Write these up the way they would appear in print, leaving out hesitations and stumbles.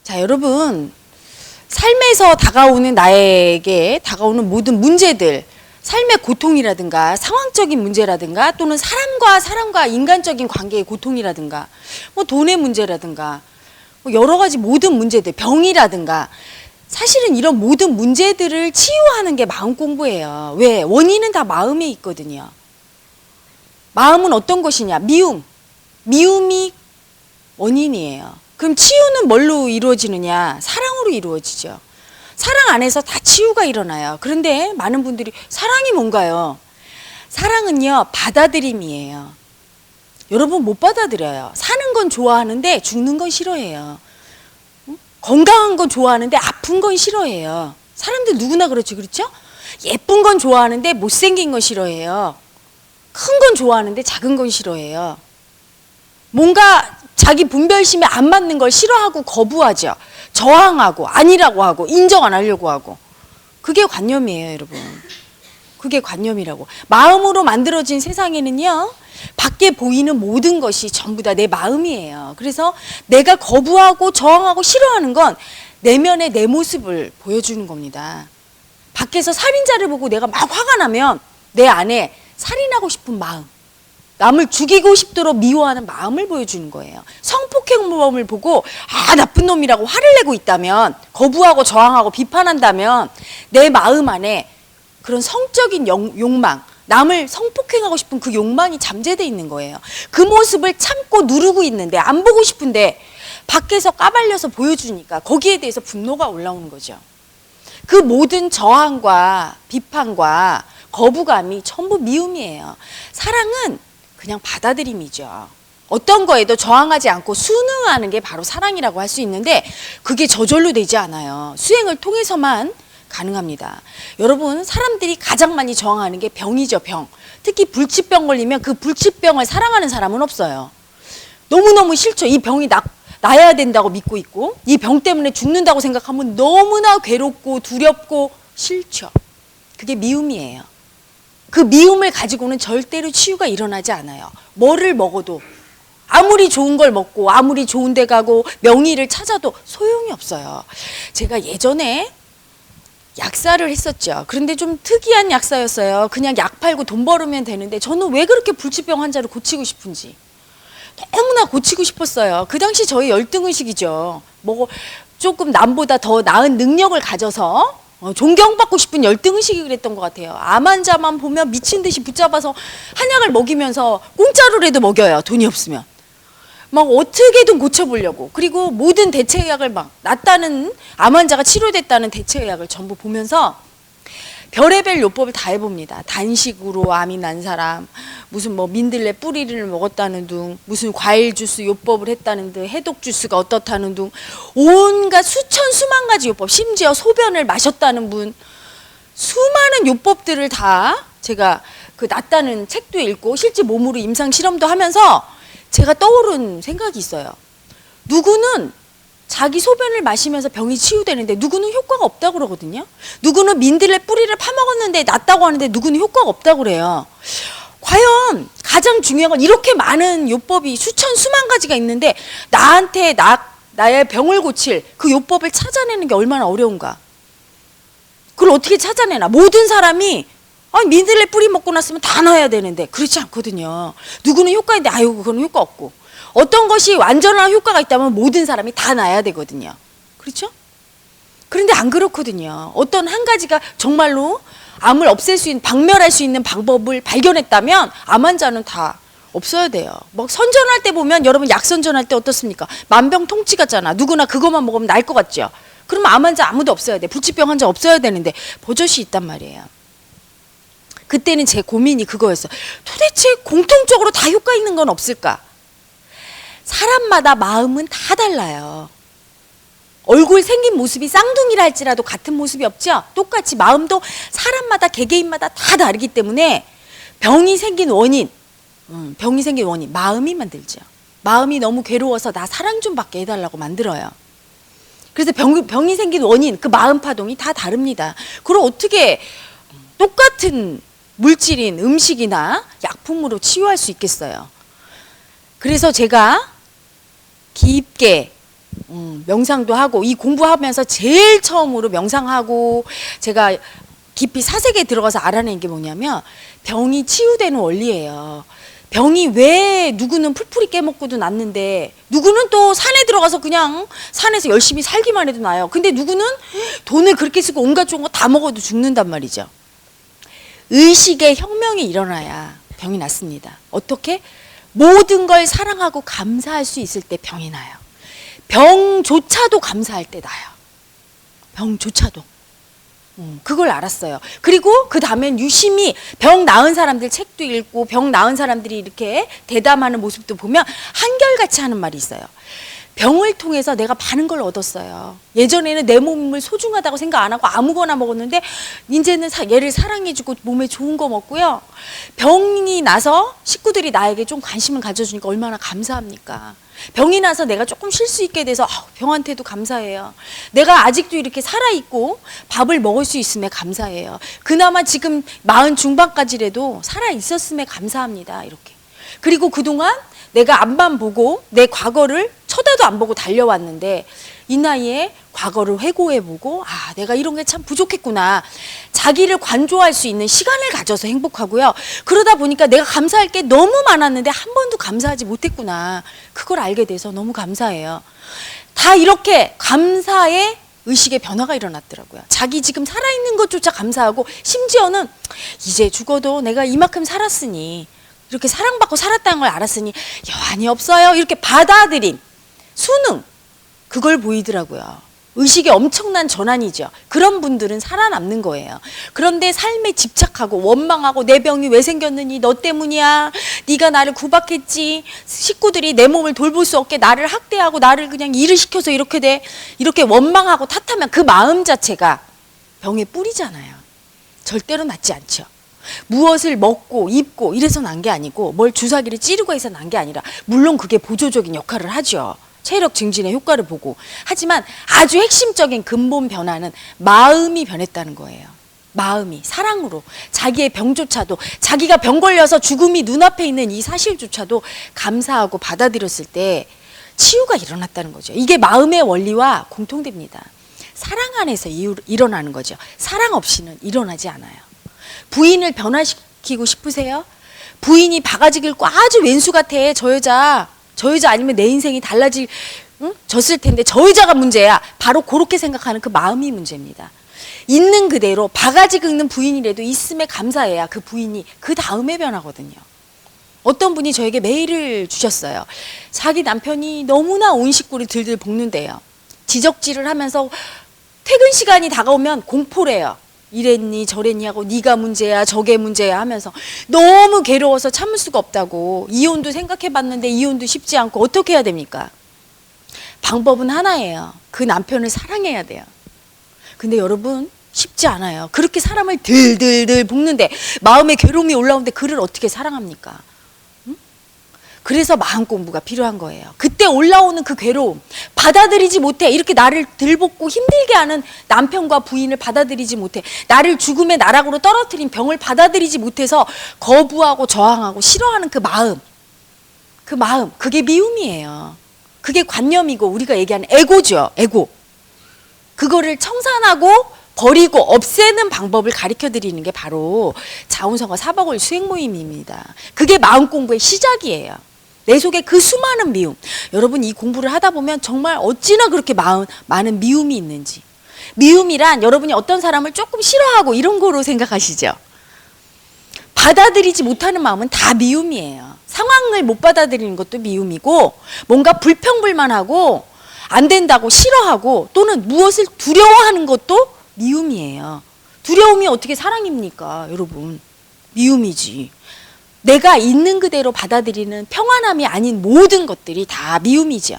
자, 여러분, 삶에서 다가오는 나에게 다가오는 모든 문제들, 삶의 고통이라든가 상황적인 문제라든가 또는 사람과 인간적인 관계의 고통이라든가 뭐 돈의 문제라든가 뭐 여러 가지 모든 문제들, 병이라든가 사실은 이런 모든 문제들을 치유하는 게 마음 공부예요. 왜? 원인은 다 마음에 있거든요. 마음은 어떤 것이냐? 미움이 원인이에요. 그럼 치유는 뭘로 이루어지느냐? 사랑으로 이루어지죠. 사랑 안에서 다 치유가 일어나요. 그런데 많은 분들이 사랑이 뭔가요? 사랑은요, 받아들임이에요. 여러분 못 받아들여요. 사는 건 좋아하는데 죽는 건 싫어해요. 건강한 건 좋아하는데 아픈 건 싫어해요. 사람들 누구나 그렇죠, 그렇죠? 예쁜 건 좋아하는데 못생긴 건 싫어해요. 큰 건 좋아하는데 작은 건 싫어해요. 뭔가 자기 분별심에 안 맞는 걸 싫어하고 거부하죠. 저항하고 아니라고 하고 인정 안 하려고 하고. 그게 관념이에요, 여러분. 그게 관념이라고. 마음으로 만들어진 세상에는요, 밖에 보이는 모든 것이 전부 다 내 마음이에요. 그래서 내가 거부하고 저항하고 싫어하는 건 내면의 내 모습을 보여주는 겁니다. 밖에서 살인자를 보고 내가 막 화가 나면 내 안에 살인하고 싶은 마음, 남을 죽이고 싶도록 미워하는 마음을 보여주는 거예요. 성폭행범을 보고 나쁜 놈이라고 화를 내고 있다면, 거부하고 저항하고 비판한다면 내 마음 안에 그런 성적인 욕망, 남을 성폭행하고 싶은 그 욕망이 잠재되어 있는 거예요. 그 모습을 참고 누르고 있는데, 안 보고 싶은데 밖에서 까발려서 보여주니까 거기에 대해서 분노가 올라오는 거죠. 그 모든 저항과 비판과 거부감이 전부 미움이에요. 사랑은 그냥 받아들임이죠. 어떤 거에도 저항하지 않고 순응하는 게 바로 사랑이라고 할 수 있는데, 그게 저절로 되지 않아요. 수행을 통해서만 가능합니다. 여러분, 사람들이 가장 많이 저항하는 게 병이죠, 병. 특히 불치병 걸리면 그 불치병을 사랑하는 사람은 없어요. 너무너무 싫죠. 이 병이 나야 된다고 믿고 있고, 이 병 때문에 죽는다고 생각하면 너무나 괴롭고 두렵고 싫죠. 그게 미움이에요. 그 미움을 가지고는 절대로 치유가 일어나지 않아요. 뭐를 먹어도, 아무리 좋은 걸 먹고 아무리 좋은 데 가고 명의를 찾아도 소용이 없어요. 제가 예전에 약사를 했었죠. 그런데 좀 특이한 약사였어요. 그냥 약 팔고 돈 벌으면 되는데 저는 왜 그렇게 불치병 환자를 고치고 싶은지 너무나 고치고 싶었어요. 그 당시 저의 열등의식이죠. 뭐 조금 남보다 더 나은 능력을 가져서 존경받고 싶은 열등의식이 그랬던 것 같아요. 암 환자만 보면 미친 듯이 붙잡아서 한약을 먹이면서 공짜로라도 먹여요. 돈이 없으면. 막 어떻게든 고쳐보려고. 그리고 모든 대체의학을 막 낫다는, 암 환자가 치료됐다는 대체의학을 전부 보면서 별의별 요법을 다 해봅니다. 단식으로 암이 난 사람, 무슨 뭐 민들레 뿌리를 먹었다는 둥, 무슨 과일 주스 요법을 했다는 둥, 해독 주스가 어떻다는 둥, 온갖 수천 수만 가지 요법, 심지어 소변을 마셨다는 분, 수많은 요법들을 다 제가 그 낫다는 책도 읽고 실제 몸으로 임상 실험도 하면서 제가 떠오른 생각이 있어요. 누구는 자기 소변을 마시면서 병이 치유되는데 누구는 효과가 없다고 그러거든요. 누구는 민들레 뿌리를 파먹었는데 낫다고 하는데 누구는 효과가 없다고 그래요. 과연 가장 중요한 건 이렇게 많은 요법이 수천 수만 가지가 있는데 나한테 나의 병을 고칠 그 요법을 찾아내는 게 얼마나 어려운가. 그걸 어떻게 찾아내나. 모든 사람이 민들레 뿌리 먹고 났으면 다 나아야 되는데 그렇지 않거든요. 누구는 효과 있는데 그건 효과 없고, 어떤 것이 완전한 효과가 있다면 모든 사람이 다 나아야 되거든요. 그렇죠? 그런데 안 그렇거든요. 어떤 한 가지가 정말로 암을 없앨 수 있는, 박멸할 수 있는 방법을 발견했다면 암 환자는 다 없어야 돼요. 뭐 선전할 때 보면 여러분 약 선전할 때 어떻습니까? 만병통치 같잖아. 누구나 그것만 먹으면 날 것 같죠? 그러면 암 환자 아무도 없어야 돼. 불치병 환자 없어야 되는데 버젓이 있단 말이에요. 그때는 제 고민이 그거였어요. 도대체 공통적으로 다 효과 있는 건 없을까? 사람마다 마음은 다 달라요. 얼굴 생긴 모습이 쌍둥이라 할지라도 같은 모습이 없죠? 똑같이 마음도 사람마다 개개인마다 다 다르기 때문에 병이 생긴 원인 마음이 만들죠. 마음이 너무 괴로워서 나 사랑 좀 받게 해달라고 만들어요. 그래서 병이 생긴 원인, 그 마음 파동이 다 다릅니다. 그걸 어떻게 똑같은 물질인 음식이나 약품으로 치유할 수 있겠어요? 그래서 제가 깊게 명상도 하고 이 공부하면서 제일 처음으로 명상하고 제가 깊이 사색에 들어가서 알아낸 게 뭐냐면 병이 치유되는 원리예요. 병이 왜 누구는 풀풀이 깨먹고도 낫는데 누구는 또 산에 들어가서 그냥 산에서 열심히 살기만 해도 나요. 근데 누구는 돈을 그렇게 쓰고 온갖 좋은 거 다 먹어도 죽는단 말이죠. 의식의 혁명이 일어나야 병이 낫습니다. 어떻게? 모든 걸 사랑하고 감사할 수 있을 때 병이 나요. 병조차도 감사할 때 나요. 병조차도. 그걸 알았어요. 그리고 그 다음엔 유심히 병 나은 사람들 책도 읽고 병 나은 사람들이 이렇게 대담하는 모습도 보면 한결같이 하는 말이 있어요. 병을 통해서 내가 많은 걸 얻었어요. 예전에는 내 몸을 소중하다고 생각 안 하고 아무거나 먹었는데 이제는 얘를 사랑해주고 몸에 좋은 거 먹고요. 병이 나서 식구들이 나에게 좀 관심을 가져주니까 얼마나 감사합니까? 병이 나서 내가 조금 쉴 수 있게 돼서 병한테도 감사해요. 내가 아직도 이렇게 살아있고 밥을 먹을 수 있음에 감사해요. 그나마 지금 40 중반까지라도 살아있었음에 감사합니다. 이렇게. 그리고 그동안 내가 앞만 보고 내 과거를 쳐다도 안 보고 달려왔는데 이 나이에 과거를 회고해보고 내가 이런 게 참 부족했구나. 자기를 관조할 수 있는 시간을 가져서 행복하고요. 그러다 보니까 내가 감사할 게 너무 많았는데 한 번도 감사하지 못했구나. 그걸 알게 돼서 너무 감사해요. 다 이렇게 감사의 의식의 변화가 일어났더라고요. 자기 지금 살아있는 것조차 감사하고 심지어는 이제 죽어도 내가 이만큼 살았으니 이렇게 사랑받고 살았다는 걸 알았으니 여한이 없어요. 이렇게 받아들임, 수능, 그걸 보이더라고요. 의식의 엄청난 전환이죠. 그런 분들은 살아남는 거예요. 그런데 삶에 집착하고 원망하고 내 병이 왜 생겼느니 너 때문이야. 네가 나를 구박했지. 식구들이 내 몸을 돌볼 수 없게 나를 학대하고 나를 그냥 일을 시켜서 이렇게 돼. 이렇게 원망하고 탓하면 그 마음 자체가 병의 뿌리잖아요. 절대로 낫지 않죠. 무엇을 먹고 입고 이래서 난 게 아니고 뭘 주사기를 찌르고 해서 난 게 아니라 물론 그게 보조적인 역할을 하죠. 체력 증진의 효과를 보고. 하지만 아주 핵심적인 근본 변화는 마음이 변했다는 거예요. 마음이 사랑으로 자기의 병조차도 자기가 병 걸려서 죽음이 눈앞에 있는 이 사실조차도 감사하고 받아들였을 때 치유가 일어났다는 거죠. 이게 마음의 원리와 공통됩니다. 사랑 안에서 일어나는 거죠. 사랑 없이는 일어나지 않아요. 부인을 변화시키고 싶으세요? 부인이 바가지 긁고 아주 왼수 같아. 저 여자 아니면 내 인생이 졌을 텐데 저 여자가 문제야. 바로 그렇게 생각하는 그 마음이 문제입니다. 있는 그대로 바가지 긁는 부인이라도 있음에 감사해야 그 부인이 그 다음에 변하거든요. 어떤 분이 저에게 메일을 주셨어요. 자기 남편이 너무나 온 식구를 들들 볶는데요. 지적질을 하면서 퇴근 시간이 다가오면 공포래요. 이랬니 저랬니 하고 네가 문제야 저게 문제야 하면서 너무 괴로워서 참을 수가 없다고. 이혼도 생각해봤는데 이혼도 쉽지 않고 어떻게 해야 됩니까? 방법은 하나예요. 그 남편을 사랑해야 돼요. 근데 여러분 쉽지 않아요. 그렇게 사람을 들들들 볶는데 마음에 괴로움이 올라오는데 그를 어떻게 사랑합니까? 그래서 마음 공부가 필요한 거예요. 그때 올라오는 그 괴로움 받아들이지 못해. 이렇게 나를 들볶고 힘들게 하는 남편과 부인을 받아들이지 못해. 나를 죽음의 나락으로 떨어뜨린 병을 받아들이지 못해서 거부하고 저항하고 싫어하는 그 마음, 그게 미움이에요. 그게 관념이고 우리가 얘기하는 에고죠. 에고. 그거를 청산하고 버리고 없애는 방법을 가르쳐 드리는 게 바로 자운성과 사박월 수행 모임입니다. 그게 마음 공부의 시작이에요. 내 속에 그 수많은 미움. 여러분 이 공부를 하다 보면 정말 어찌나 그렇게 많은 미움이 있는지. 미움이란 여러분이 어떤 사람을 조금 싫어하고 이런 거로 생각하시죠. 받아들이지 못하는 마음은 다 미움이에요. 상황을 못 받아들이는 것도 미움이고 뭔가 불평불만하고 안 된다고 싫어하고 또는 무엇을 두려워하는 것도 미움이에요. 두려움이 어떻게 사랑입니까? 여러분 미움이지. 내가 있는 그대로 받아들이는 평안함이 아닌 모든 것들이 다 미움이죠.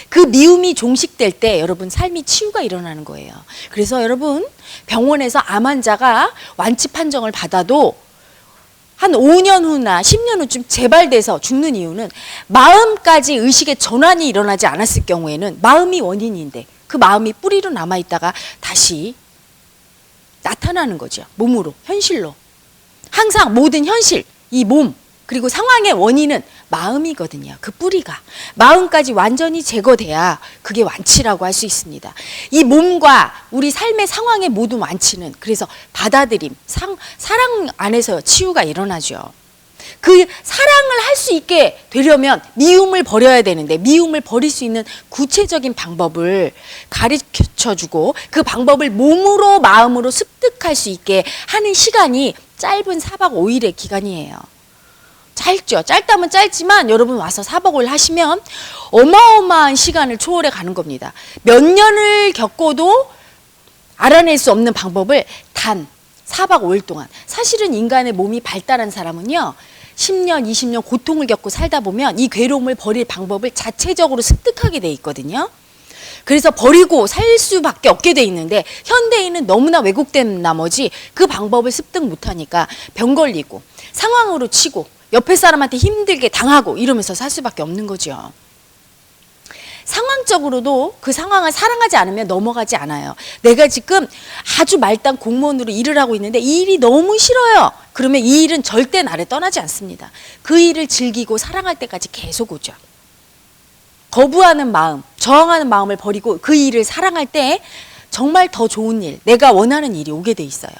그 미움이 종식될 때 여러분 삶이 치유가 일어나는 거예요. 그래서 여러분 병원에서 암 환자가 완치 판정을 받아도 한 5년 후나 10년 후쯤 재발돼서 죽는 이유는 마음까지 의식의 전환이 일어나지 않았을 경우에는 마음이 원인인데 그 마음이 뿌리로 남아있다가 다시 나타나는 거죠. 몸으로, 현실로. 항상 모든 현실, 이 몸, 그리고 상황의 원인은 마음이거든요. 그 뿌리가. 마음까지 완전히 제거돼야 그게 완치라고 할 수 있습니다. 이 몸과 우리 삶의 상황의 모든 완치는 그래서 받아들임, 사랑 안에서 치유가 일어나죠. 그 사랑을 할 수 있게 되려면 미움을 버려야 되는데 미움을 버릴 수 있는 구체적인 방법을 가르쳐주고 그 방법을 몸으로 마음으로 습득할 수 있게 하는 시간이 짧은 4박 5일의 기간이에요. 짧죠. 짧다면 짧지만 여러분 와서 4박 5일 하시면 어마어마한 시간을 초월해 가는 겁니다. 몇 년을 겪어도 알아낼 수 없는 방법을 단 4박 5일 동안. 사실은 인간의 몸이 발달한 사람은요. 10년, 20년 고통을 겪고 살다 보면 이 괴로움을 버릴 방법을 자체적으로 습득하게 돼 있거든요. 그래서 버리고 살 수밖에 없게 돼 있는데 현대인은 너무나 왜곡된 나머지 그 방법을 습득 못하니까 병 걸리고 상황으로 치고 옆에 사람한테 힘들게 당하고 이러면서 살 수밖에 없는 거죠. 상황적으로도 그 상황을 사랑하지 않으면 넘어가지 않아요. 내가 지금 아주 말단 공무원으로 일을 하고 있는데 이 일이 너무 싫어요. 그러면 이 일은 절대 나를 떠나지 않습니다. 그 일을 즐기고 사랑할 때까지 계속 오죠. 거부하는 마음, 저항하는 마음을 버리고 그 일을 사랑할 때 정말 더 좋은 일, 내가 원하는 일이 오게 돼 있어요.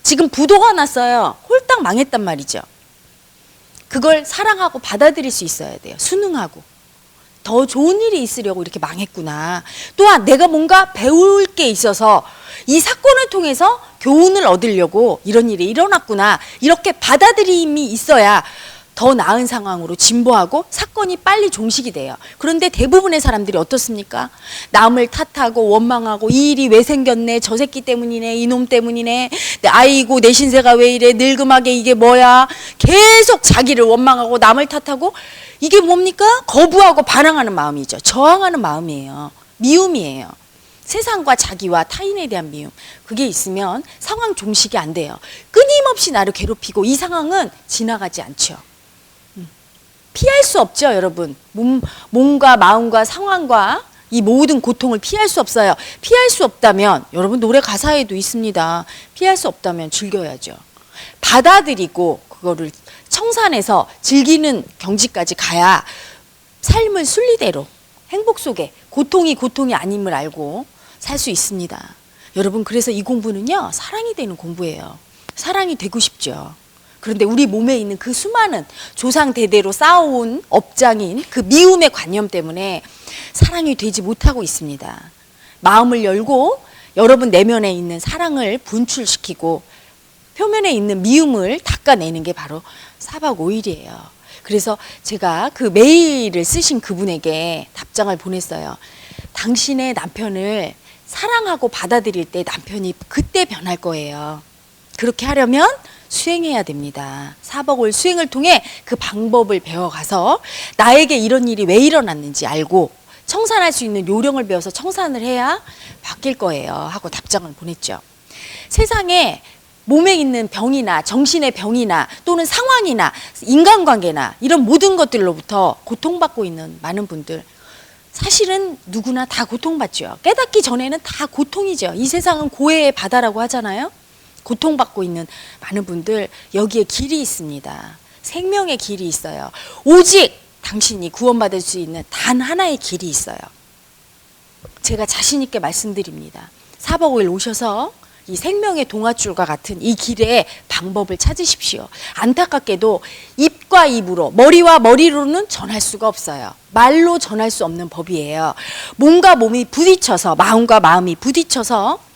지금 부도가 났어요. 홀딱 망했단 말이죠. 그걸 사랑하고 받아들일 수 있어야 돼요. 순응하고. 더 좋은 일이 있으려고 이렇게 망했구나. 또한 내가 뭔가 배울 게 있어서 이 사건을 통해서 교훈을 얻으려고 이런 일이 일어났구나. 이렇게 받아들임이 있어야 더 나은 상황으로 진보하고 사건이 빨리 종식이 돼요. 그런데 대부분의 사람들이 어떻습니까? 남을 탓하고 원망하고 이 일이 왜 생겼네, 저 새끼 때문이네, 이놈 때문이네, 아이고 내 신세가 왜 이래, 늙음하게 이게 뭐야. 계속 자기를 원망하고 남을 탓하고 이게 뭡니까? 거부하고 반항하는 마음이죠. 저항하는 마음이에요. 미움이에요. 세상과 자기와 타인에 대한 미움. 그게 있으면 상황 종식이 안 돼요. 끊임없이 나를 괴롭히고 이 상황은 지나가지 않죠. 피할 수 없죠, 여러분. 몸과 마음과 상황과 이 모든 고통을 피할 수 없어요. 피할 수 없다면 여러분 노래 가사에도 있습니다. 피할 수 없다면 즐겨야죠. 받아들이고 그거를 청산해서 즐기는 경지까지 가야 삶을 순리대로 행복 속에 고통이 아님을 알고 살 수 있습니다. 여러분 그래서 이 공부는요. 사랑이 되는 공부예요. 사랑이 되고 싶죠. 그런데 우리 몸에 있는 그 수많은 조상 대대로 쌓아온 업장인 그 미움의 관념 때문에 사랑이 되지 못하고 있습니다. 마음을 열고 여러분 내면에 있는 사랑을 분출시키고 표면에 있는 미움을 닦아내는 게 바로 4박 5일이에요. 그래서 제가 그 메일을 쓰신 그분에게 답장을 보냈어요. 당신의 남편을 사랑하고 받아들일 때 남편이 그때 변할 거예요. 그렇게 하려면 수행해야 됩니다. 4박 5일 수행을 통해 그 방법을 배워가서 나에게 이런 일이 왜 일어났는지 알고 청산할 수 있는 요령을 배워서 청산을 해야 바뀔 거예요. 하고 답장을 보냈죠. 세상에 몸에 있는 병이나 정신의 병이나 또는 상황이나 인간관계나 이런 모든 것들로부터 고통받고 있는 많은 분들 사실은 누구나 다 고통받죠. 깨닫기 전에는 다 고통이죠. 이 세상은 고해의 바다라고 하잖아요. 고통받고 있는 많은 분들 여기에 길이 있습니다. 생명의 길이 있어요. 오직 당신이 구원받을 수 있는 단 하나의 길이 있어요. 제가 자신 있게 말씀드립니다. 4박 5일 오셔서 이 생명의 동아줄과 같은 이 길의 방법을 찾으십시오. 안타깝게도 입과 입으로 머리와 머리로는 전할 수가 없어요. 말로 전할 수 없는 법이에요. 몸과 몸이 부딪혀서 마음과 마음이 부딪혀서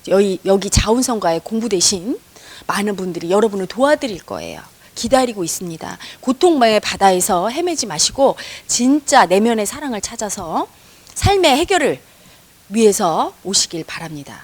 여기 자운성가에 공부되신 많은 분들이 여러분을 도와드릴 거예요. 기다리고 있습니다. 고통의 바다에서 헤매지 마시고 진짜 내면의 사랑을 찾아서 삶의 해결을 위해서 오시길 바랍니다.